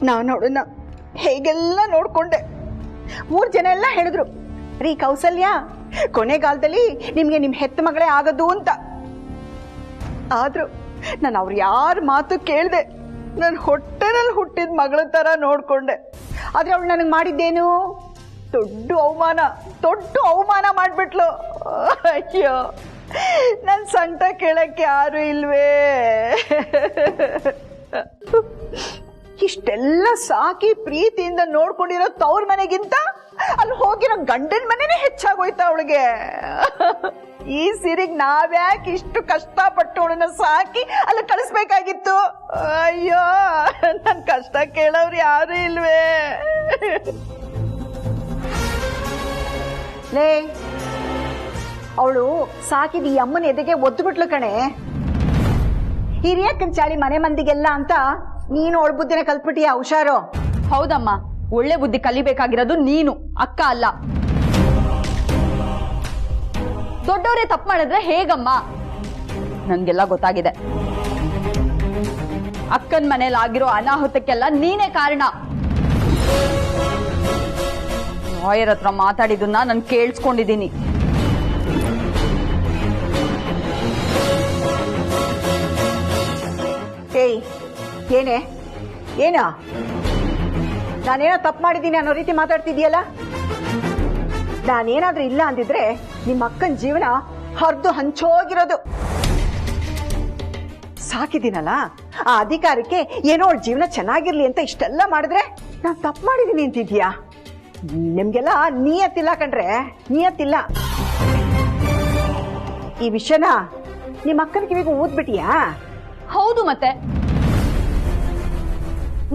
ನಾನು ಅವಳನ್ನ ಹೇಗೆಲ್ಲ ನೋಡ್ಕೊಂಡೆ. ಊರ್ ಜನ ಎಲ್ಲ ಹೇಳಿದ್ರು, ರೀ ಕೌಸಲ್ಯ ಕೊನೆಗಾಲದಲ್ಲಿ ನಿಮ್ಗೆ ನಿಮ್ ಹೆತ್ತ ಮಗಳೇ ಆಗದು ಅಂತ. ಆದ್ರೂ ನಾನು ಅವ್ರು ಯಾರ ಮಾತು ಕೇಳ್ದೆ, ನನ್ನ ಹೊಟ್ಟೆನಲ್ಲಿ ಹುಟ್ಟಿದ ಮಗಳ ತರ ನೋಡ್ಕೊಂಡೆ. ಆದ್ರೆ ಅವಳು ನನಗೆ ಮಾಡಿದ್ದೇನು? ದೊಡ್ಡ ಅವಮಾನ ಮಾಡ್ಬಿಟ್ಲು. ಅಯ್ಯೋ, ನನ್ನ ಸಂಕಟ ಕೇಳಕ್ಕೆ ಯಾರು ಇಲ್ವೇ? ಇಷ್ಟೆಲ್ಲ ಸಾಕಿ ಪ್ರೀತಿಯಿಂದ ನೋಡ್ಕೊಂಡಿರೋ ತವ್ರ ಮನೆಗಿಂತ ಅಲ್ಲಿ ಹೋಗಿರೋ ಗಂಡನ ಮನೆನೇ ಹೆಚ್ಚಾಗೋಯ್ತ ಅವಳಿಗೆ. ಈ ಸಿರಿಗ್ ನಾವ್ಯಾಕೆ ಇಷ್ಟು ಕಷ್ಟಪಟ್ಟು ಅವಳನ್ನ ಸಾಕಿ ಅಲ್ಲಿ ಕಳಿಸ್ಬೇಕಾಗಿತ್ತು? ಅಯ್ಯೋ, ನನ್ ಕಷ್ಟ ಕೇಳೋರು ಯಾರು ಇಲ್ವೇ? ಲೇ, ಅವಳು ಸಾಕಿದ ಈ ಅಮ್ಮನ ಎದೆಗೆ ಒದ್ದು ಬಿಟ್ಲು ಕಣೆ. ಹಿರಿಯಕ್ಕನ್ ಚಾಳಿ ಮನೆ ಮಂದಿಗೆಲ್ಲ ಅಂತ ನೀನು ಅವಳ ಬುದ್ಧಿನ ಕಲ್ತ್ಬಿಟ್ಟಿಯ. ಹುಷಾರು. ಹೌದಮ್ಮ, ಒಳ್ಳೆ ಬುದ್ಧಿ ಕಲಿಬೇಕಾಗಿರೋದು ನೀನು, ಅಕ್ಕ ಅಲ್ಲ. ದೊಡ್ಡವರೇ ತಪ್ಪು ಮಾಡಿದ್ರೆ ಹೇಗಮ್ಮ? ನನ್ಗೆಲ್ಲ ಗೊತ್ತಾಗಿದೆ. ಅಕ್ಕನ ಮನೇಲಿ ಆಗಿರೋ ಅನಾಹುತಕ್ಕೆಲ್ಲ ನೀನೇ ಕಾರಣ. ಲಾಯರ್ ಹತ್ರ ಮಾತಾಡಿದನ್ನ ನಾನು ಕೇಳಿಸ್ಕೊಂಡಿದ್ದೀನಿ. ಏಯ್, ಏನೋ ನಾನೇನೋ ತಪ್ಪು ಮಾಡಿದ್ದೀನಿ ಅನ್ನೋ ರೀತಿ ಮಾತಾಡ್ತಿದ್ಯಲ್ಲ. ನಾನೇನಾದ್ರೂ ಇಲ್ಲ ಅಂದಿದ್ರೆ ನಿಮ್ಮ ಅಕ್ಕನ ಜೀವನ ಹರಿದು ಹಂಚೋಗಿರೋದು. ಸಾಕಿದ್ದೀನಲ್ಲ, ಆ ಅಧಿಕಾರಕ್ಕೆ ಏನೋ ಅವಳ ಜೀವನ ಚೆನ್ನಾಗಿರ್ಲಿ ಅಂತ ಇಷ್ಟೆಲ್ಲ ಮಾಡಿದ್ರೆ ನಾನು ತಪ್ಪು ಮಾಡಿದ್ದೀನಿ ಅಂತಿದ್ಯಾ? ನಿಮ್ಗೆಲ್ಲ ನಿಯತ್ತಿಲ್ಲ ಕಣ್ರೆ, ನಿಯತ್ತಿಲ್ಲ. ಈ ವಿಷಯನ ನಿಮ್ಮ ಅಕ್ಕನ ಕಿವಿಗೆ ಊದ್ಬಿಟ್ಟಿಯಾ? ಹೌದು, ಮತ್ತೆ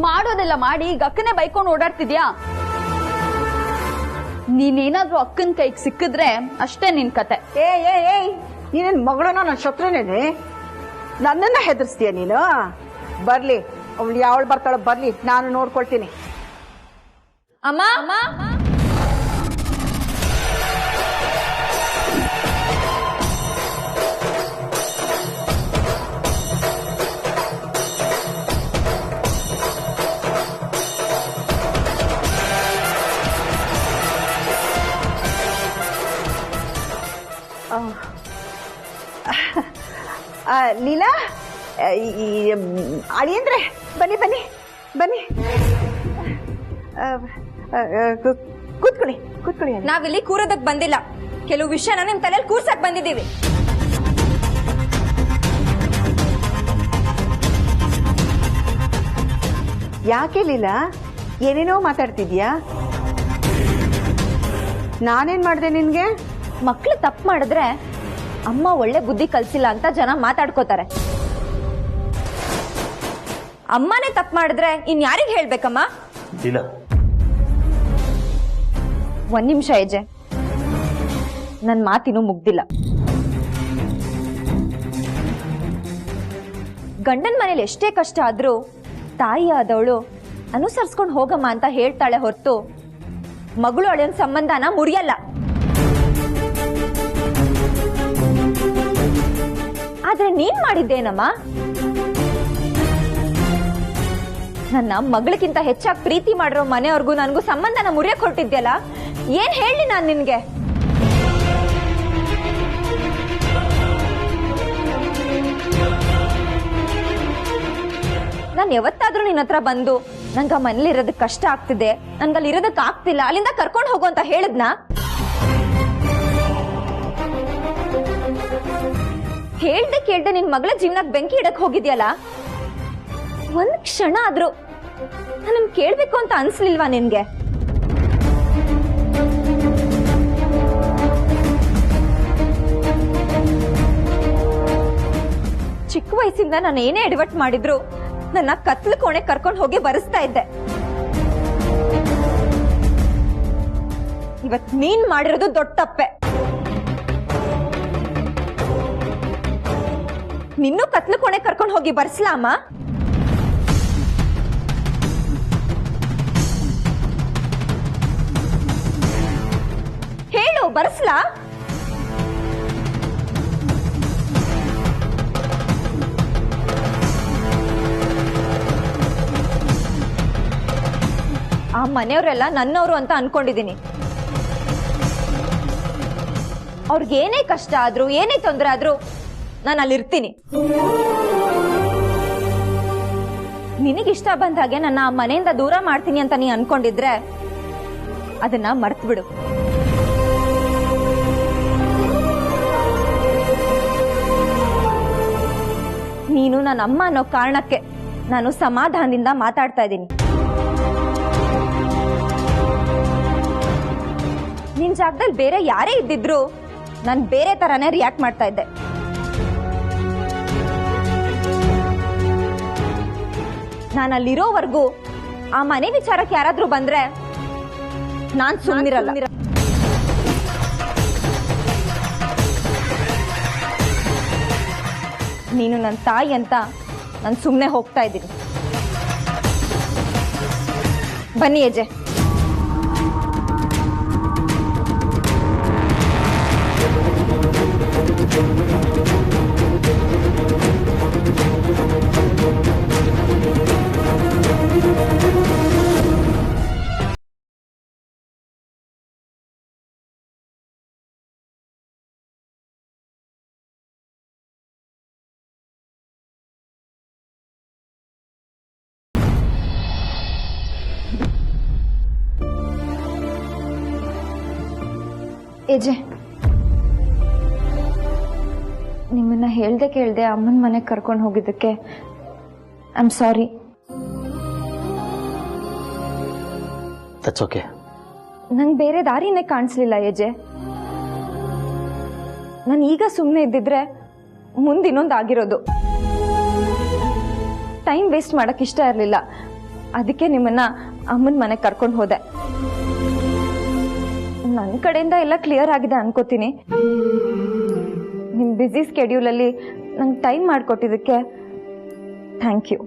ಮಾಡೋದೆಲ್ಲ ಮಾಡಿ ಈಗ ಅಕ್ಕನೇ ಬೈಕೊಂಡು ಓಡಾಡ್ತಿದ್ಯಾ? ನೀನೇನಾದ್ರೂ ಅಕ್ಕನ ಕೈಗೆ ಸಿಕ್ಕಿದ್ರೆ ಅಷ್ಟೇ ನಿನ್ ಕತೆ. ಏಯ್, ನೀನೇನ್ ಮಗಳನ್ನ ನನ್ನ ಶತ್ರುನೇನೆ? ನನ್ನನ್ನ ಹೆದರ್ಸ್ತೀಯ ನೀನು? ಬರ್ಲಿ, ಅವಳು ಯಾವಳು ಬರ್ತಾಳೋ ಬರ್ಲಿ, ನಾನು ನೋಡ್ಕೊಳ್ತೀನಿ. ಅಮ್ಮ, ಲೀಲಾ, ಅಳಿಯಂದ್ರೆ ಬನ್ನಿ ಬನ್ನಿ ಬನ್ನಿ, ಕೂತ್ಕೊಳ್ಳಿ. ನಾವಿಲ್ಲಿ ಕೂರೋದಕ್ ಬಂದಿಲ್ಲ, ಕೆಲವು ವಿಷಯನ ನಿಮ್ ತಲೆಯಲ್ಲಿ ಕೂರ್ಸಕ್ ಬಂದಿದ್ದೀವಿ. ಯಾಕೆ ಲೀಲಾ, ಏನೇನೋ ಮಾತಾಡ್ತಿದ್ಯಾ? ನಾನೇನ್ ಮಾಡ್ದೆ ನಿನ್ಗೆ? ಮಕ್ಳು ತಪ್ಪು ಮಾಡಿದ್ರೆ ಅಮ್ಮ ಒಳ್ಳೆ ಬುದ್ಧಿ ಕಲ್ಸಿಲ್ಲ ಅಂತ ಜನ ಮಾತಾಡ್ಕೋತಾರೆ. ಅಮ್ಮನೇ ತಪ್ಪು ಮಾಡಿದ್ರೆ ಇನ್ ಯಾರಿಗ್ ಹೇಳ್ಬೇಕಮ್ಮ? ಒಂದ್ ನಿಮಿಷ ಹೆಜ್ಜೆ, ನನ್ ಮಾತಿನೂ ಮುಗ್ದಿಲ್ಲ. ಗಂಡನ್ ಮನೇಲಿ ಎಷ್ಟೇ ಕಷ್ಟ ಆದ್ರೂ ತಾಯಿ ಆದವಳು ಅನುಸರಿಸ್ಕೊಂಡು ಹೋಗಮ್ಮ ಅಂತ ಹೇಳ್ತಾಳೆ ಹೊರತು ಮಗಳು ಅಳಿಯನ್ ಸಂಬಂಧನ ಮುರಿಯಲ್ಲ. ಆದ್ರೆ ನೀನ್ ಮಾಡಿದ್ದೇನಮ್ಮ? ನನ್ನ ಮಗಳಿಗಿಂತ ಹೆಚ್ಚಾಗಿ ಪ್ರೀತಿ ಮಾಡಿರೋ ಮನೆಯವ್ರಿಗೂ ನನಗೂ ಸಂಬಂಧನ ಮುರಿಯಕ್ ಹೊರಟಿದ್ಯಲ್ಲ, ಏನ್ ಹೇಳಿ ನಾನ್ ನಿನ್ಗೆ? ನಾನ್ ಯಾವತ್ತಾದ್ರೂ ನಿನ್ನ ಹತ್ರ ಬಂದು ನಂಗ ಮನೇಲಿ ಇರೋದಕ್ಕೆ ಕಷ್ಟ ಆಗ್ತಿದೆ, ನನ್ಗಲ್ಲಿ ಇರೋದಕ್ಕೆ ಆಗ್ತಿಲ್ಲ, ಅಲ್ಲಿಂದ ಕರ್ಕೊಂಡು ಹೋಗು ಅಂತ ಹೇಳಿದ್ನಾ? ಹೇಳ್ದೆ ಕೇಳ್ದೆ ನಿನ್ ಮಗಳ ಜೀವನಕ್ಕೆ ಬೆಂಕಿ ಇಡಕ್ ಹೋಗಿದ್ಯಲ್ಲ, ಒಂದ್ ಕ್ಷಣ ಆದ್ರೂ ನನ್ ಕೇಳ್ಬೇಕು ಅಂತ ಅನ್ಸ್ಲಿಲ್ವಾ ನಿನ್ಗೆ? ಚಿಕ್ಕ ವಯಸ್ಸಿಂದ ನಾನು ಏನೇ ಎಡವಟ್ ಮಾಡಿದ್ರು ನನ್ನ ಕತ್ಲು ಕೋಣೆ ಕರ್ಕೊಂಡು ಹೋಗಿ ಬರೆಸ್ತಾ ಇದ್ದೆ. ಇವತ್ ನೀನ್ ಮಾಡಿರೋದು ದೊಡ್ಡ ತಪ್ಪೆ. ನಿನ್ನೂ ಕತ್ಲು ಕೋಣೆ ಕರ್ಕೊಂಡು ಹೋಗಿ ಬರ್ಸ್ಲಾಮ? ಹೇಳು, ಬರ್ಸ್ಲಾ? ಮನೆಯವರೆಲ್ಲ ನನ್ನವರು ಅಂತ ಅನ್ಕೊಂಡಿದ್ದೀನಿ. ಅವ್ರಿಗೇನೇ ಕಷ್ಟ ಆದ್ರೂ ಏನೇ ತೊಂದರೆ ಆದ್ರೂ ನಾನು ಅಲ್ಲಿರ್ತೀನಿ. ನಿನಗಿಷ್ಟ ಬಂದ ಹಾಗೆ ನನ್ನ ಮನೆಯಿಂದ ದೂರ ಮಾಡ್ತೀನಿ ಅಂತ ನೀ ಅನ್ಕೊಂಡಿದ್ರೆ ಅದನ್ನ ಮರ್ತು ಬಿಡು. ನೀನು ನನ್ನ ಅಮ್ಮ ಅನ್ನೋ ಕಾರಣಕ್ಕೆ ನಾನು ಸಮಾಧಾನದಿಂದ ಮಾತಾಡ್ತಾ ಇದ್ದೀನಿ. ನಿನ್ ಜಾಗದಲ್ಲಿ ಬೇರೆ ಯಾರೇ ಇದ್ದಿದ್ರು ನಾನು ಬೇರೆ ತರಾನೇ ರಿಯಾಕ್ಟ್ ಮಾಡ್ತಾ ಇದ್ದೆ. ನಾನು ಅಲ್ಲಿರೋವರೆಗೂ ಆ ಮನೆ ವಿಚಾರಕ್ಕೆ ಯಾರಾದ್ರೂ ಬಂದ್ರೆ ನಾನ್ ಸುಮ್ಮನಿರಲ್ಲ. ನೀನು ನನ್ನ ತಾಯಿ ಅಂತ ನಾನು ಸುಮ್ಮನೆ ಹೋಗ್ತಾ ಇದ್ದೀನಿ. ಬನ್ನಿ ಅಜ್ಜೆ. ಏಜೆ, ನಿಮ್ಮನ್ನ ಹೇಳ್ದೆ ಕೇಳ್ದೆ ಅಮ್ಮನ ಮನೆಗೆ ಕರ್ಕೊಂಡು ಹೋಗಿದ್ದಕ್ಕೆ I am sorry. That's okay. ನಂಗೆ ಬೇರೆ ದಾರಿನೇ ಕಾಣಿಸ್ಲಿಲ್ಲ ಏಜೆ. ನಾನು ಈಗ ಸುಮ್ಮನೆ ಇದ್ದಿದ್ರೆ ಮುಂದೆ ಇನ್ನೊಂದು ಆಗಿರೋದು. ಟೈಮ್ ವೇಸ್ಟ್ ಮಾಡಕ್ ಇಷ್ಟ ಇರಲಿಲ್ಲ, ಅದಕ್ಕೆ ನಿಮ್ಮನ್ನ ಅಮ್ಮನ ಮನೆಗೆ ಕರ್ಕೊಂಡು ಹೋದೆ. ನನ್ನ ಕಡೆಯಿಂದ ಎಲ್ಲ ಕ್ಲಿಯರ್ ಆಗಿದೆ ಅನ್ಕೋತೀನಿ. ನಿಮ್ಮ ಬ್ಯುಸಿ ಸ್ಕೆಡ್ಯೂಲಲ್ಲಿ ನಂಗೆ ಟೈಮ್ ಮಾಡಿಕೊಟ್ಟಿದ್ದಕ್ಕೆ thank you.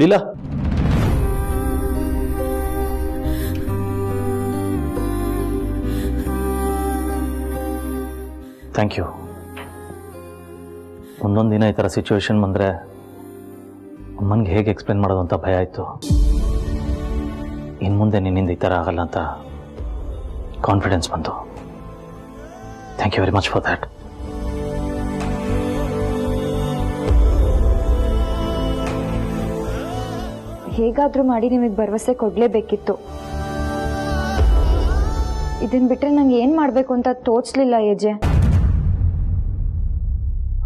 Leela, thank you. ಒಂದೊಂದು ದಿನ ಈ ಥರ ಸಿಚುವೇಶನ್ ಬಂದರೆ ಅಮ್ಮನಿಗೆ ಹೇಗೆ ಎಕ್ಸ್ಪ್ಲೇನ್ ಮಾಡೋದು ಅಂತ ಭಯ ಆಯಿತು. ಇನ್ನು ಮುಂದೆ ನಿನ್ನಿಂದ ಈ ಥರ ಆಗಲ್ಲ ಅಂತ ಕಾನ್ಫಿಡೆನ್ಸ್ ಬಂತು. Thank you very much for that. ಹೇಗಾದರೂ ಮಾಡಿ ನಿಮಗೆ ಭರವಸೆ ಕೊಡಲೇಬೇಕಿತ್ತು. ಇದನ್ನು ಬಿಟ್ಟರೆ ನಂಗೆ ಏನು ಮಾಡಬೇಕು ಅಂತ ತೋಚಲಿಲ್ಲ ಏಜೆ.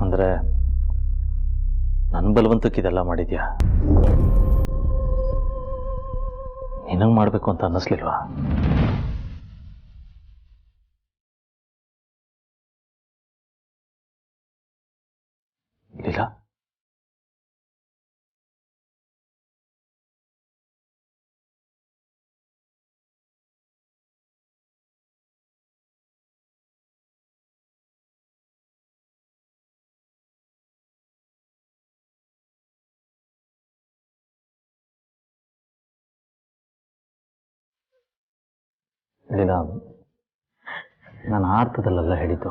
ಅಂದರೆ ನನ್ನ ಬಲವಂತಕ್ಕೆ ಇದೆಲ್ಲ ಮಾಡಿದ್ಯಾ? ನಿನಗೆ ಮಾಡಬೇಕು ಅಂತ ಅನ್ನಿಸ್ಲಿಲ್ವಾ? ಲೀಲಾ, ಲೀಲಾ, ನಾನು ಆ ಅರ್ಥದಲ್ಲೆಲ್ಲ ಹೇಳಿದ್ದು.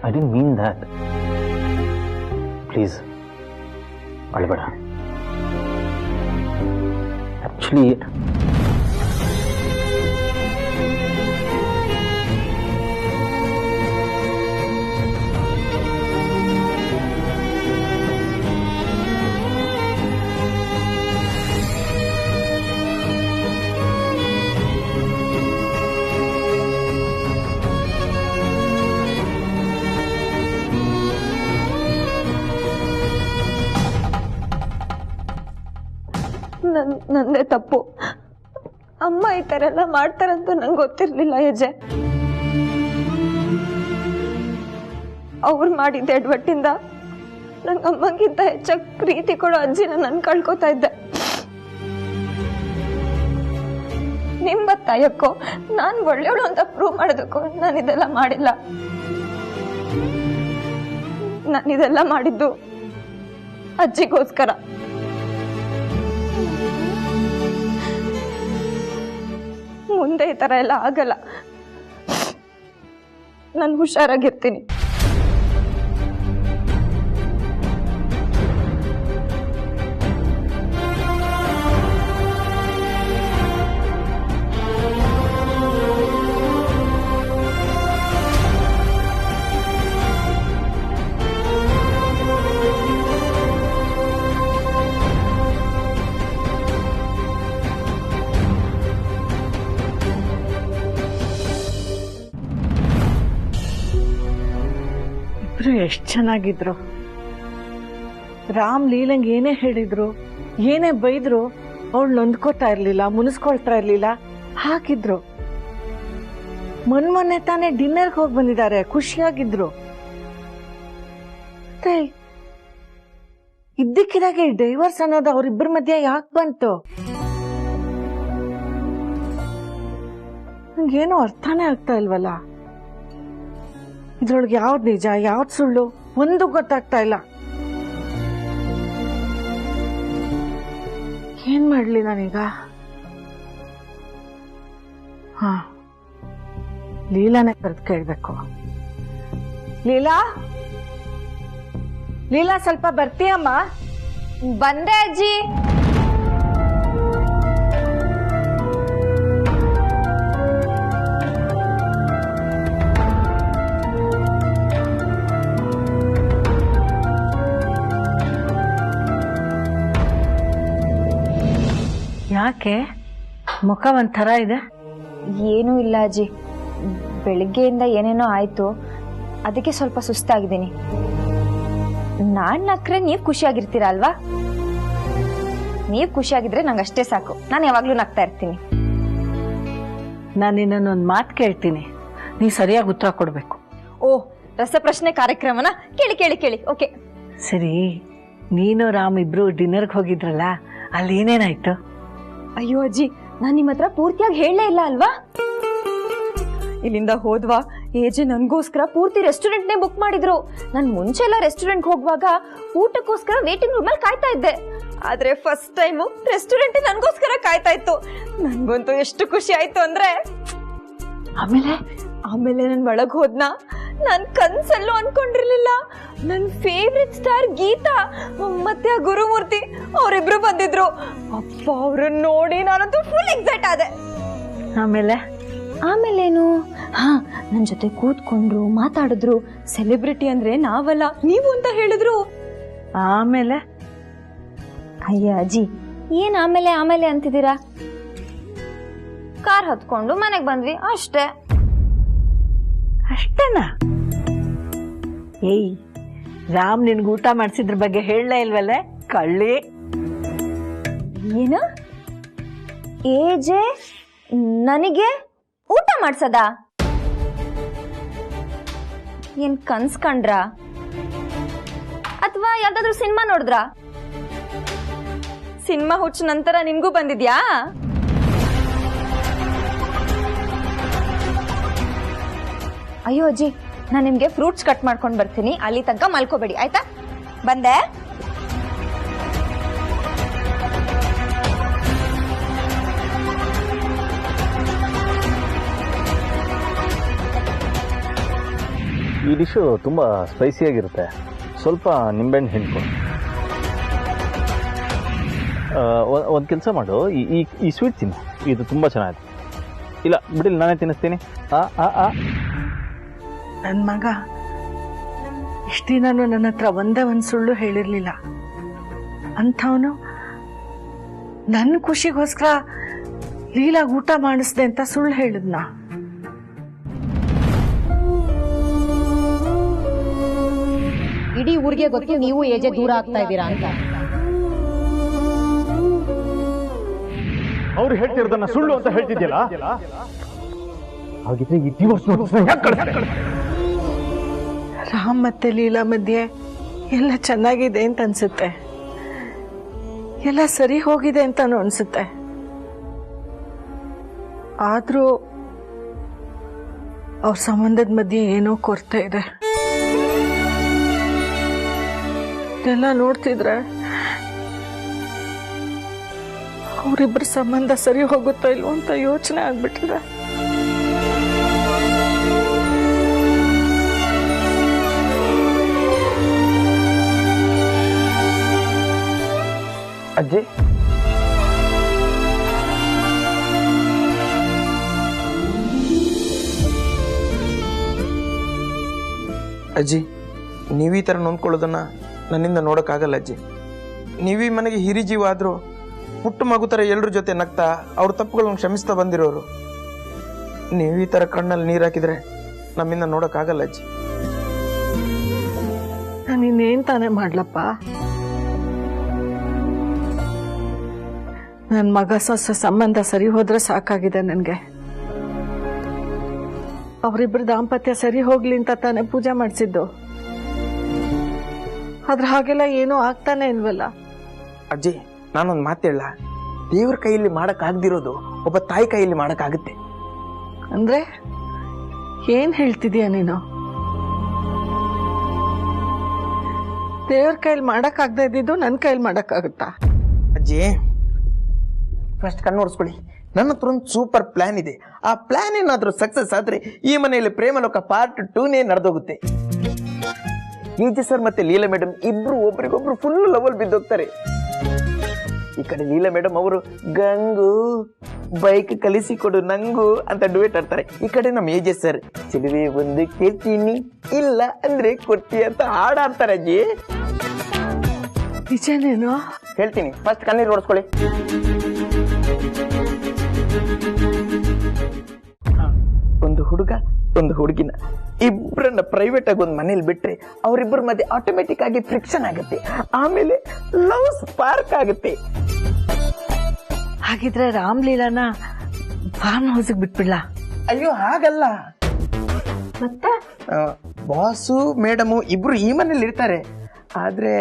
I didn't mean that. Please ಅಳಬೇಡ. ಆ್ಯಕ್ಚುಲಿ ನಂದೇ ತಪ್ಪು. ಅಮ್ಮ ಈ ಥರ ಎಲ್ಲ ಮಾಡ್ತಾರಂತ ನಂಗೆ ಗೊತ್ತಿರಲಿಲ್ಲ ಯಜೆ. ಅವ್ರು ಮಾಡಿದ್ದ ಎಡವಟ್ಟಿಂದ ನಂಗೆ ಅಮ್ಮಗಿಂತ ಹೆಚ್ಚಾಗಿ ಪ್ರೀತಿ ಕೊಡೋ ಅಜ್ಜಿನ ನಾನು ಕಳ್ಕೊತಾ ಇದ್ದೆ. ನಿಮ್ಮ ತಾಯಕ್ಕೋ ನಾನು ಒಳ್ಳೆಯವಳು ಅಂತ ಪ್ರೂವ್ ಮಾಡೋದಕ್ಕೂ ನಾನು ಇದೆಲ್ಲ ಮಾಡಿಲ್ಲ. ನಾನಿದೆಲ್ಲ ಮಾಡಿದ್ದು ಅಜ್ಜಿಗೋಸ್ಕರ. ಮುಂದೆ ಈ ಥರ ಎಲ್ಲ ಆಗಲ್ಲ. ನಾನು ಹುಷಾರಾಗಿರ್ತೀನಿ. ಇಬ್ರು ಎಷ್ಟು ಚೆನ್ನಾಗಿದ್ರು. ರಾಮ್ ಲೀಲಂಗ್ ಏನೇ ಹೇಳಿದ್ರು, ಏನೇ ಬೈದ್ರು ಅವಳು ನೊಂದ್ಕೋತಾ ಇರ್ಲಿಲ್ಲ, ಮುನಿಸ್ಕೊಳ್ತಾ ಇರ್ಲಿಲ್ಲ, ಹಾಕಿದ್ರು. ಮೊನ್ನೆ ತಾನೇ ಡಿನ್ನರ್ಗೆ ಹೋಗಿ ಬಂದಿದ್ದಾರೆ, ಖುಷಿಯಾಗಿದ್ರು. ಮತ್ತೆ ಇದ್ದಕ್ಕಿದಾಗೆ ಡೈವರ್ಸ್ ಅನ್ನೋದು ಅವ್ರಿಬ್ಬರ ಮಧ್ಯೆ ಯಾಕೆ ಬಂತು? ನಂಗೇನು ಅರ್ಥನೇ ಆಗ್ತಾ ಇಲ್ವಲ್ಲ. ಇದ್ರೊಳಗೆ ಯಾವ್ದು ನಿಜ ಯಾವ್ದು ಸುಳ್ಳು ಒಂದು ಗೊತ್ತಾಗ್ತಾ ಇಲ್ಲ. ಏನ್ ಮಾಡ್ಲಿ ನಾನೀಗ? ಹಾ, ಲೀಲಾನೇ ಕರೆದು ಕೇಳ್ಬೇಕು. ಲೀಲಾ, ಲೀಲಾ ಸ್ವಲ್ಪ ಬರ್ತೀಯಮ್ಮ? ಬಂದೆ ಅಜ್ಜಿ. ಯಾಕೆ ಮುಖ ಒಂಥರ ಇದೆ? ಏನೂ ಇಲ್ಲ ಅಜ್ಜಿ, ಬೆಳಿಗ್ಗೆಯಿಂದ ಏನೇನೋ ಆಯ್ತು, ಅದಕ್ಕೆ ಸ್ವಲ್ಪ ಸುಸ್ತಾಗಿದ್ದೀನಿ. ನಾನ್ ನಕ್ರೆ ನೀವ್ ಖುಷಿಯಾಗಿರ್ತೀರ ಅಲ್ವಾ? ನೀವ್ ಖುಷಿಯಾಗಿದ್ರೆ ನಂಗೆ ಅಷ್ಟೇ ಸಾಕು. ನಾನು ಯಾವಾಗ್ಲೂ ನಗ್ತಾ ಇರ್ತೀನಿ. ನಾನು ನಿನ್ನೊಂದು ಮಾತು ಕೇಳ್ತೀನಿ, ನೀ ಸರಿಯಾಗಿ ಉತ್ತರ ಕೊಡ್ಬೇಕು. ಓ, ರಸಪ್ರಶ್ನೆ ಕಾರ್ಯಕ್ರಮನ? ಕೇಳಿ ಕೇಳಿ ಕೇಳಿ. ಓಕೆ ಸರಿ, ನೀನು ರಾಮ್ ಇಬ್ರು ಡಿನ್ನರ್ಗೆ ಹೋಗಿದ್ರಲ್ಲ, ಅಲ್ಲಿ ಏನೇನಾಯ್ತು? ಅಯ್ಯೋ ಅಜ್ಜಿ, ನಾನ್ ನಿಮ್ಮ ಹತ್ರ ಪೂರ್ತಿಯಾಗಿ ಹೇಳಲೇ ಇಲ್ಲ ಅಲ್ವಾ? ಇಲ್ಲಿಂದ ಹೋದ್ವಾ ಏಜೆ ನನ್ಗೋಸ್ಕರ ಪೂರ್ತಿ ರೆಸ್ಟೋರೆಂಟ್ನೇ ಬುಕ್ ಮಾಡಿದ್ರು. ನಾನ್ ಮುಂಚೆ ಎಲ್ಲ ರೆಸ್ಟೋರೆಂಟ್ ಹೋಗುವಾಗ ಊಟಕ್ಕೋಸ್ಕರ ವೇಟಿಂಗ್ ರೂಮ್ ಅಲ್ಲಿ ಕಾಯ್ತಾ ಇದ್ದೆ. ಆದ್ರೆ ಫಸ್ಟ್ ಟೈಮು ರೆಸ್ಟೋರೆಂಟ್ ನನ್ಗೋಸ್ಕರ ಕಾಯ್ತಾ ಇತ್ತು. ನನ್ಗಂತೂ ಎಷ್ಟು ಖುಷಿ ಆಯ್ತು ಅಂದ್ರೆ. ಆಮೇಲೆ ನನ್ ಒಳಗ್ ಹೋದ್ನಾ, ನಾನ್ ಕನ್ಸಲ್ಲೂ ಅನ್ಕೊಂಡಿರ್ಲಿಲ್ಲ. ನನ್ ಫೇವ್ರೆಟ್ ಸ್ಟಾರ್ ಗೀತಾ ಮತ್ತೆ ಆ ಗುರುಮೂರ್ತಿ ಅವರಿಬ್ರು ಬಂದಿದ್ರು. ಅಪ್ಪ, ಅವ್ರನ್ನ ನೋಡಿ ನಾನಂತೂ ಫುಲ್ ಎಕ್ಸೈಟ್ ಆದೆ. ಆಮೇಲೇನು, ಹಾ, ನನ್ ಜೊತೆ ಕೂತ್ಕೊಂಡ್ರು, ಮಾತಾಡಿದ್ರು. ಸೆಲೆಬ್ರಿಟಿ ಅಂದ್ರೆ ನಾವಲ್ಲ ನೀವು ಅಂತ ಹೇಳಿದ್ರು. ಆಮೇಲೆ? ಅಯ್ಯ ಅಜ್ಜಿ, ಏನ್ ಆಮೇಲೆ ಆಮೇಲೆ ಅಂತಿದ್ದೀರಾ? ಕಾರ್ ಹತ್ಕೊಂಡು ಮನೆಗ್ ಬಂದ್ವಿ ಅಷ್ಟೇ. ಅಷ್ಟೇನಾ? ಏಯ್, ರಾಮ್ ನಿನ್ಗೆ ಊಟ ಮಾಡಿಸಿದ್ರ ಬಗ್ಗೆ ಹೇಳಲೇ ಇಲ್ವಲ್ಲೇ ಕಳ್ಳಿ? ಏನು? ಏಜೆ ನನಗೆ ಊಟ ಮಾಡ್ಸದ? ಏನ್ ಕನ್ಸ್ಕಂಡ್ರ ಅಥವಾ ಯಾವ್ದಾದ್ರು ಸಿನಿಮಾ ನೋಡಿದ್ರ? ಸಿನಿಮಾ ಹುಚ್ಚ ನಂತರ ನಿಮ್ಗೂ ಬಂದಿದ್ಯಾ? ಅಯ್ಯೋ ಅಜ್ಜಿ, ನಾನು ನಿಮ್ಗೆ ಫ್ರೂಟ್ಸ್ ಕಟ್ ಮಾಡ್ಕೊಂಡು ಬರ್ತೀನಿ, ಅಲ್ಲಿ ತನಕ ಮಲ್ಕೋಬೇಡಿ ಆಯ್ತಾ? ಬಂದೆ. ಈ ಡಿಶು ತುಂಬ ಸ್ಪೈಸಿಯಾಗಿರುತ್ತೆ, ಸ್ವಲ್ಪ ನಿಂಬೆಹಣ್ಣು ಹಿಂಡ್ಕೊಂಡು. ಒಂದು ಕೆಲಸ ಮಾಡು, ಈ ಸ್ವೀಟ್ ತಿನ್ನು, ಇದು ತುಂಬ ಚೆನ್ನಾಗಿದೆ. ಇಲ್ಲ ಬಿಡಿಲ್ಲ, ನಾನೇ ತಿನ್ನಿಸ್ತೀನಿ. ನನ್ನ ಮಗ ಇಷ್ಟು ದಿನಾನು ನನ್ನ ಹತ್ರ ಒಂದೇ ಒಂದು ಸುಳ್ಳು ಹೇಳಿರ್ಲಿಲ್ಲ. ಅಂಥವನು ನನ್ನ ಖುಷಿಗೋಸ್ಕರ ಲೀಲಾಗ ಊಟ ಮಾಡಿಸ್ದೆ ಅಂತ ಸುಳ್ಳು ಹೇಳಿದ್ನ. ಇಡೀ ಊರಿಗೆ ಗೊತ್ತು ನೀವು ಏಜೆ ದೂರ ಆಗ್ತಾ ಇದ್ದೀರಾ ಅಂತ. ಅವ್ರು ಹೇಳ್ತಿರೋದನ್ನ ಸುಳ್ಳು ಅಂತ ಹೇಳ್ತಿದ್ಯಲ್ಲ, ಹಾಗಿದ್ರೆ ಈ ಡಿವೋರ್ಸ್ ನೋಟಿಸ್ನ ಯಾಕೆ ಕಳಿಸ್ದೆ? ರಾಮ್ ಮತ್ತೆ ಲೀಲಾ ಮಧ್ಯೆ ಎಲ್ಲ ಚೆನ್ನಾಗಿದೆ ಅಂತ ಅನ್ಸುತ್ತೆ, ಎಲ್ಲ ಸರಿ ಹೋಗಿದೆ ಅಂತಾನು ಅನ್ಸುತ್ತೆ. ಆದ್ರೂ ಅವ್ರ ಸಂಬಂಧದ ಮಧ್ಯೆ ಏನೋ ಕೊರತೆ ಇದೆ. ಇದೆಲ್ಲ ನೋಡ್ತಿದ್ರೆ ಅವರಿಬ್ಬರ ಸಂಬಂಧ ಸರಿ ಹೋಗುತ್ತೋ ಇಲ್ವೋ ಅಂತ ಯೋಚನೆ ಆಗ್ಬಿಟ್ಟಿದೆ. ಅಜ್ಜಿ, ಅಜ್ಜಿ, ನೀವು ಈ ಥರ ನೊಂದ್ಕೊಳ್ಳೋದನ್ನ ನನ್ನಿಂದ ನೋಡೋಕ್ಕಾಗಲ್ಲ ಅಜ್ಜಿ. ನೀವೀ ಮನೆಗೆ ಹಿರಿ ಜೀವ ಆದರೂ ಪುಟ್ಟ ಮಗು ಥರ ಎಲ್ಲರ ಜೊತೆ ನಗ್ತಾ ಅವ್ರ ತಪ್ಪುಗಳನ್ನ ಕ್ಷಮಿಸ್ತಾ ಬಂದಿರೋರು. ನೀವು ಈ ಥರ ಕಣ್ಣಲ್ಲಿ ನೀರು ಹಾಕಿದ್ರೆ ನಮ್ಮಿಂದ ನೋಡೋಕ್ಕಾಗಲ್ಲ ಅಜ್ಜಿ. ಇನ್ನೇನ್ ತಾನೇ ಮಾಡ್ಲಪ್ಪ? ನನ್ನ ಮಗ ಸೊಸೆ ಸಂಬಂಧ ಸರಿ ಹೋದ್ರೆ ಸಾಕಾಗಿದೆ ನನಗೆ. ಅವರಿಬ್ಬರ ದಾಂಪತ್ಯ ಸರಿ ಹೋಗ್ಲಿ ಅಂತ ತಾನೇ ಪೂಜೆ ಮಾಡಿಸಿದ್ದು. ಆದ್ರೆ ಹಾಗೆಲ್ಲ ಏನೂ ಆಗ್ತಾನೆ ಇಲ್ವಲ್ಲ. ಅಜ್ಜಿ, ನಾನೊಂದು ಮಾತು ಹೇಳ, ದೇವ್ರ ಕೈಯಲ್ಲಿ ಮಾಡಕ್ಕಾಗ್ದಿರೋದು ಒಬ್ಬ ತಾಯಿ ಕೈಯಲ್ಲಿ ಮಾಡಕ್ಕಾಗುತ್ತೆ. ಅಂದ್ರೆ ಏನ್ ಹೇಳ್ತಿದೀಯ ನೀನು? ದೇವ್ರ ಕೈಲಿ ಮಾಡಕ್ಕಾಗದೇ ಇದ್ದಿದ್ದು ನನ್ನ ಕೈಲಿ ಮಾಡಕ್ಕಾಗುತ್ತಾ? ಅಜ್ಜಿ, ಫಸ್ಟ್ ಕಣ್ಣು ಓಡಿಸ್ಕೊಳ್ಳಿ. ನನ್ನ ಹತ್ರ ಒಂದು ಸೂಪರ್ ಪ್ಲಾನ್ ಇದೆ. ಆ ಪ್ಲಾನ್ ಏನಾದ್ರೂ ಸಕ್ಸಸ್ ಆದ್ರೆ ಈ ಮನೆಯಲ್ಲಿ ಪ್ರೇಮಲೋಕ ಪಾರ್ಟ್ 2ನೇ ನಡೆದೋಗುತ್ತೆ. ಈಜಿ ಸರ್ ಮತ್ತೆ ಲೀಲಾ ಮೇಡಮ್ ಇಬ್ರು ಒಬ್ರಿಗೊಬ್ರು ಫುಲ್ ಲವಲ್ ಬಿದ್ದೋಗ್ತಾರೆ. ಈ ಕಡೆ ಲೀಲಾ ಮೇಡಮ್ ಅವರು ಗಂಗು ಬೈಕ್ ಕಲಿಸಿಕೊಡು ನಂಗು ಅಂತ ಡುವೇಟ್ ಆಡ್ತಾರೆ. ಈ ಕಡೆ ನಮ್ಮ ಏಜೆ ಸರ್ ಚಿಲುವೆ ಒಂದು ಕೇಳ್ತೀನಿ ಇಲ್ಲ ಅಂದ್ರೆ ಕೊಡ್ತಿ ಅಂತ ಹಾಡಾಡ್ತಾರೆ. ಅಜ್ಜಿ ನಿಜನೇನು? ಹೇಳ್ತೀನಿ, ಫಸ್ಟ್ ಕಣ್ಣೀರು ಓಡಿಸ್ಕೊಳ್ಳಿ. ಒಂದು ಹುಡುಗ ಒಂದು ಹುಡುಗಿನ ಇಬ್ಬರನ್ನ ಪ್ರೈವೇಟ್ ಆಗಿ ಒಂದು ಮನೇಲಿ ಬಿಟ್ರೆ ಅವರಿಬ್ಬರ ಮಧ್ಯೆ ಆಟೋಮೆಟಿಕ್ ಆಗಿ ಫ್ರಿಕ್ಷನ್ ಆಗುತ್ತೆ. ಆಮೇಲೆ ಲವ್ ಸ್ಪಾರ್ಕ್ ಆಗುತ್ತೆ. ಹಾಗಿದ್ರೆ ರಾಮ್ಲೀಲಾನ ಫಾರ್ಮ್ ಹೌಸ್ಗೆ ಬಿಟ್ಬಿಡ್ಲ? ಅಯ್ಯೋ ಹಾಗಲ್ಲ, ಮತ್ತೆ ಬಾಸು ಮೇಡಮು ಇಬ್ರು ಈ ಮನೇಲಿ ಇರ್ತಾರೆ. ಆದ್ರೆ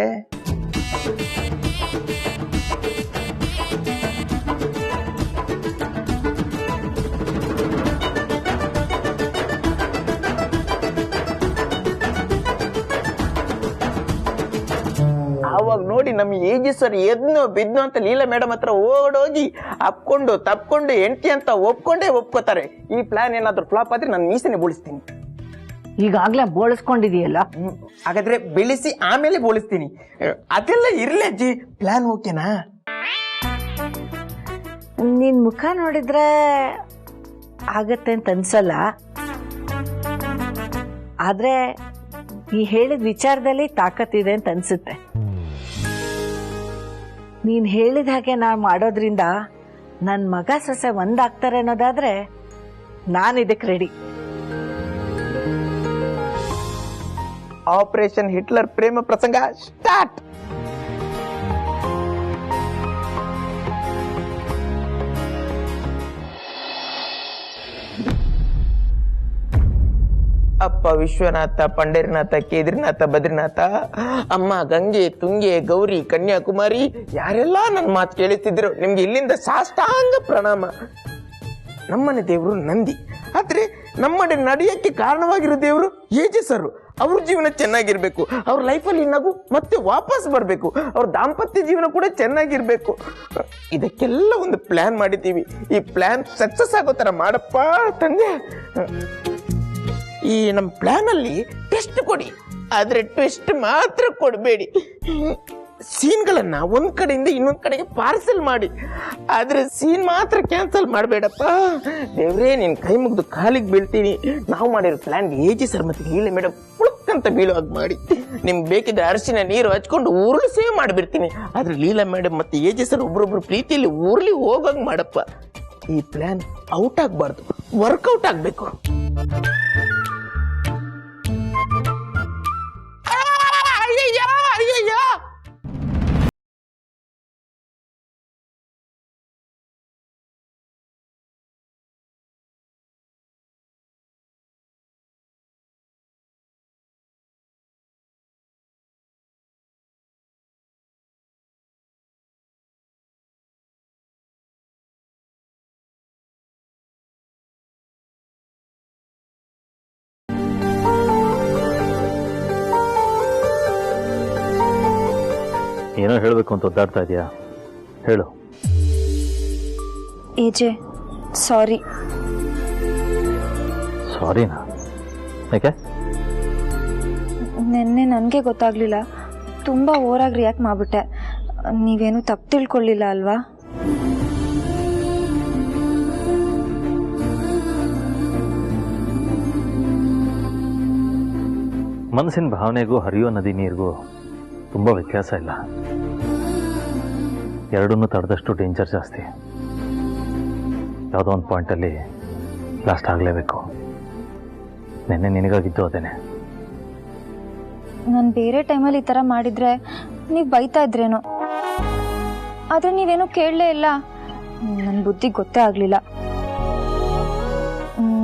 ಆವಾಗ ನೋಡಿ ನಮ್ಮ ಏಜಿ ಸರ್ ಎದ್ನೋ ಬಿದ್ನೋ ಅಂತ ಲೀಲಾ ಮೇಡಮ್ ಹತ್ರ ಓಡೋಗಿ ಅಪ್ಕೊಂಡು ತಪ್ಕೊಂಡು ಎಂಟಿ ಅಂತ ಒಪ್ಕೋತಾರೆ. ಈ ಪ್ಲಾನ್ ಏನಾದ್ರು ಫ್ಲಾಪ್ ಆದ್ರೆ ನಾನು ಮೀಸನೆ ಬೋಳಿಸ್ತೀನಿ. ಈಗಾಗ್ಲೇ ಬೋಳಿಸ್ಕೊಂಡಿದೀಯಲ್ಲ, ಹಾಗಾದ್ರೆ ಬೆಳೆಸಿ ಆಮೇಲೆ ಬೋಳಿಸ್ತೀನಿ. ಅದೆಲ್ಲ ಇರ್ಲಿ ಅಜ್ಜಿ, ಪ್ಲಾನ್ ಓಕೆನಾ? ನಿನ್ ಮುಖ ನೋಡಿದ್ರೆ ಆಗತ್ತೆ ಅಂತ ಅನ್ಸಲ್ಲ. ಆದ್ರೆ ನೀ ಹೇಳಿದ ವಿಚಾರದಲ್ಲಿ ತಾಕತ್ತಿದೆ ಅಂತ ಅನ್ಸುತ್ತೆ. ನೀನ್ ಹೇಳಿದ ಹಾಗೆ ನಾನು ಮಾಡೋದ್ರಿಂದ ನನ್ನ ಮಗ ಸೊಸೆ ಒಂದಾಗ್ತಾರೆ ಅನ್ನೋದಾದ್ರೆ ನಾನು ಇದಕ್ಕೆ ರೆಡಿ. ಆಪರೇಷನ್ ಹಿಟ್ಲರ್ ಪ್ರೇಮ ಪ್ರಸಂಗ ಸ್ಟಾರ್ಟ್. ಅಪ್ಪ ವಿಶ್ವನಾಥ, ಪಂಡರಿನಾಥ, ಕೇದಾರನಾಥ, ಬದ್ರಿನಾಥ, ಅಮ್ಮ ಗಂಗೆ, ತುಂಗೆ, ಗೌರಿ, ಕನ್ಯಾಕುಮಾರಿ, ಯಾರೆಲ್ಲ ನನ್ನ ಮಾತು ಕೇಳುತ್ತಿದ್ರು ನಿಮ್ಗೆ ಇಲ್ಲಿಂದ ಸಾಷ್ಟಾಂಗ ಪ್ರಣಾಮ. ನಮ್ಮನೆ ದೇವರು ನಂದಿ, ಆದ್ರೆ ನಮ್ಮನೆ ನಡೆಯಕ್ಕೆ ಕಾರಣವಾಗಿರೋ ದೇವರು ಏಜೆ ಸರ್. ಅವ್ರ ಜೀವನ ಚೆನ್ನಾಗಿರ್ಬೇಕು, ಅವ್ರ ಲೈಫಲ್ಲಿ ನಗು ಮತ್ತೆ ವಾಪಸ್ ಬರಬೇಕು, ಅವ್ರ ದಾಂಪತ್ಯ ಜೀವನ ಕೂಡ ಚೆನ್ನಾಗಿರ್ಬೇಕು. ಇದಕ್ಕೆಲ್ಲ ಒಂದು ಪ್ಲಾನ್ ಮಾಡಿದ್ದೀವಿ. ಈ ಪ್ಲಾನ್ ಸಕ್ಸಸ್ ಆಗೋ ತರ ಮಾಡಪ್ಪ ತಂದೆ. ಈ ನಮ್ಮ ಪ್ಲಾನ್ ಅಲ್ಲಿ ಟೆಸ್ಟ್ ಕೊಡಿ, ಆದ್ರೆ ಟ್ವಿಸ್ಟ್ ಮಾತ್ರ ಕೊಡಬೇಡಿ. ಸೀನ್ಗಳನ್ನ ಒಂದ್ ಕಡೆಯಿಂದ ಇನ್ನೊಂದ್ ಕಡೆಗೆ ಪಾರ್ಸಲ್ ಮಾಡಿ, ಆದ್ರೆ ಸೀನ್ ಮಾತ್ರ ಕ್ಯಾನ್ಸಲ್ ಮಾಡಬೇಡಪ್ಪ. ದೇವ್ರೇ ನಿನ್ ಕೈ ಮುಗ್ದು ಕಾಲಿಗೆ ಬೀಳ್ತೀನಿ. ನಾವು ಮಾಡಿರೋ ಪ್ಲಾನ್ ಏಜಿ ಸರ್ ಮತ್ತೆ ಲೀಲಾ ಮೇಡಮ್ ಪುಳಕ್ಕಂತ ಬೀಳುವಾಗ ಮಾಡಿ, ನಿಮ್ಗೆ ಬೇಕಿದ್ರೆ ಅರಿಶಿನ ನೀರು ಹಚ್ಕೊಂಡು ಉರುಳು ಸೇವ್ ಮಾಡಿಬಿಡ್ತೀನಿ. ಆದ್ರೆ ಲೀಲಾ ಮೇಡಮ್ ಮತ್ತೆ ಏಜಿ ಸರ್ ಒಬ್ರೊಬ್ರು ಪ್ರೀತಿಯಲ್ಲಿ ಉರುಳಿ ಹೋಗಂಗ್ ಮಾಡಪ್ಪ. ಈ ಪ್ಲಾನ್ ಔಟ್ ಆಗ್ಬಾರ್ದು, ವರ್ಕೌಟ್ ಆಗ್ಬೇಕು. ಏನೋ ಹೇಳಬೇಕು ಅಂತ ಒದ್ದಾಡ್ತಾ ಇದೆಯಾ? ಹೇಳು. ಏಜೆ ಸಾರಿ. ಸಾರಿನಾ? ಯಾಕೆ? ನೆನ್ನೆ ನನಗೆ ಗೊತ್ತಾಗ್ಲಿಲ್ಲ, ತುಂಬ ಓವರಾಗಿ ರಿಯಾಕ್ಟ್ ಮಾಡಿಬಿಟ್ಟೆ. ನೀವೇನು ತಪ್ಪು ತಿಳ್ಕೊಳ್ಳಿಲ್ಲ ಅಲ್ವಾ? ಮನಸ್ಸಿನ ಭಾವನೆಗೂ ಹರಿಯೋ ನದಿ ನೀರಿಗೂ ತುಂಬ ವ್ಯತ್ಯಾಸ ಇಲ್ಲ. ಎರಡನ್ನೂ ತಡೆದಷ್ಟು ಡೇಂಜರ್ ಜಾಸ್ತಿ. ಯಾವುದೋ ಒಂದು ಪಾಯಿಂಟಲ್ಲಿ ಬ್ಲಾಸ್ಟ್ ಆಗಲೇಬೇಕು. ನೆನ್ನೆ ನಿನಗಾಗಿದ್ದು ಅದೇನೆ. ನಾನು ಬೇರೆ ಟೈಮಲ್ಲಿ ಈ ಥರ ಮಾಡಿದರೆ ನೀವು ಬೈತಾ ಇದ್ರೇನೋ, ಆದರೆ ನೀವೇನೂ ಕೇಳಲೇ ಇಲ್ಲ. ನನ್ನ ಬುದ್ಧಿ ಗೊತ್ತೇ ಆಗಲಿಲ್ಲ.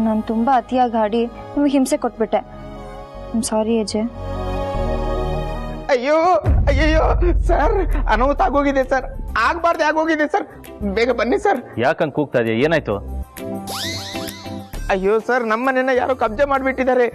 ನಾನು ತುಂಬ ಅತಿಯಾಗಿ ಆಡಿ ನಿಮಗೆ ಹಿಂಸೆ ಕೊಟ್ಬಿಟ್ಟೆ. ಸಾರಿ ಅಜಯ್. ಅಯ್ಯೋ ಅಯ್ಯಯ್ಯೋ ಸರ್, ಅನಾಹುತ ಆಗೋಗಿದೆ ಸರ್, ಆಗ್ಬಾರ್ದು ಆಗೋಗಿದೆ ಸರ್, ಬೇಗ ಬನ್ನಿ ಸರ್. ಯಾಕಂಗ್ ಕೂಗ್ತಾ ಇದೆಯಾ? ಏನಾಯ್ತು? ಅಯ್ಯೋ ಸರ್, ನಮ್ಮನೆಯನ್ನ ಯಾರೋ ಕಬ್ಜೆ ಮಾಡಿಬಿಟ್ಟಿದ್ದಾರೆ.